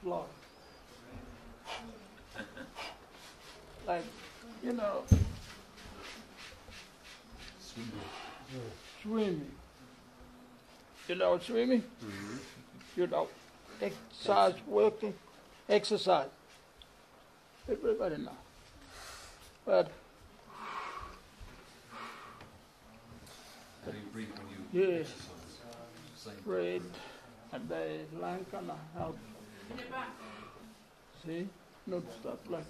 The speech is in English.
block. Like, you know, swimming. You know swimming? Mm-hmm. You know, exercise, working, exercise. Everybody know. But how do you breathe when you exercise? Breathe, and they line kind of help. See? Not stuff like